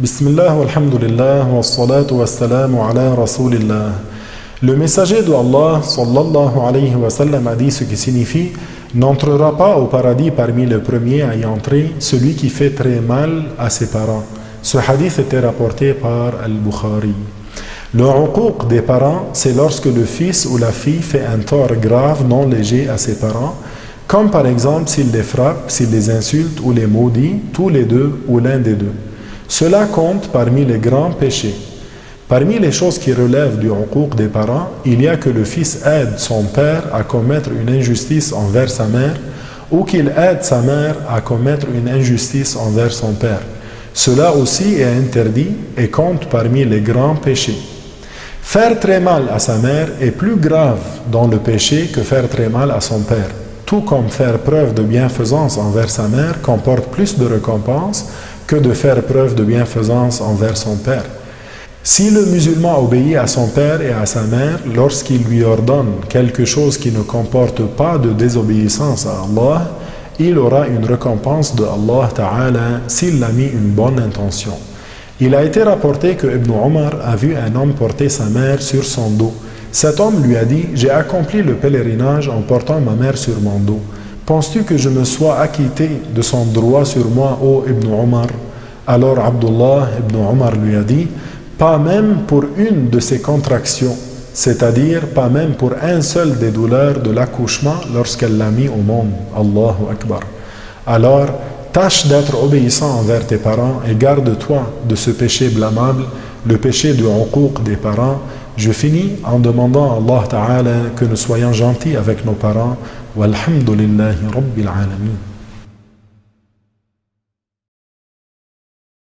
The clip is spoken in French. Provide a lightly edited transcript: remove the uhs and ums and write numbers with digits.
Bismillah, walhamdulillah, wa salatu wa salamu ala rasulillah. Le messager de Allah, sallallahu alayhi wa sallam, a dit ce qui signifie « N'entrera pas au paradis parmi les premiers à y entrer celui qui fait très mal à ses parents ». Ce hadith était rapporté par Al-Bukhari. Le uquq des parents, c'est lorsque le fils ou la fille fait un tort grave non léger à ses parents, comme par exemple s'il les frappe, s'il les insulte ou les maudit, tous les deux ou l'un des deux. Cela compte parmi les grands péchés. Parmi les choses qui relèvent du uquq des parents, il y a que le fils aide son père à commettre une injustice envers sa mère ou qu'il aide sa mère à commettre une injustice envers son père. Cela aussi est interdit et compte parmi les grands péchés. Faire très mal à sa mère est plus grave dans le péché que faire très mal à son père. Tout comme faire preuve de bienfaisance envers sa mère comporte plus de récompense que de faire preuve de bienfaisance envers son père. Si le musulman obéit à son père et à sa mère lorsqu'il lui ordonne quelque chose qui ne comporte pas de désobéissance à Allah, il aura une récompense de Allah Ta'ala s'il a mis une bonne intention. Il a été rapporté que Ibn Omar a vu un homme porter sa mère sur son dos. Cet homme lui a dit « J'ai accompli le pèlerinage en portant ma mère sur mon dos. Penses-tu que je me sois acquitté de son droit sur moi, ô Ibn Omar ?» Alors Abdullah Ibn Omar lui a dit « Pas même pour une de ces contractions, c'est-à-dire pas même pour un seul des douleurs de l'accouchement lorsqu'elle l'a mis au monde. Allahu Akbar. Alors, tâche d'être obéissant envers tes parents et garde-toi de ce péché blâmable, le péché du uquq des parents. Je finis en demandant à Allah Ta'ala que nous soyons gentils avec nos parents. Walhamdulillahi Rabbil Alamin.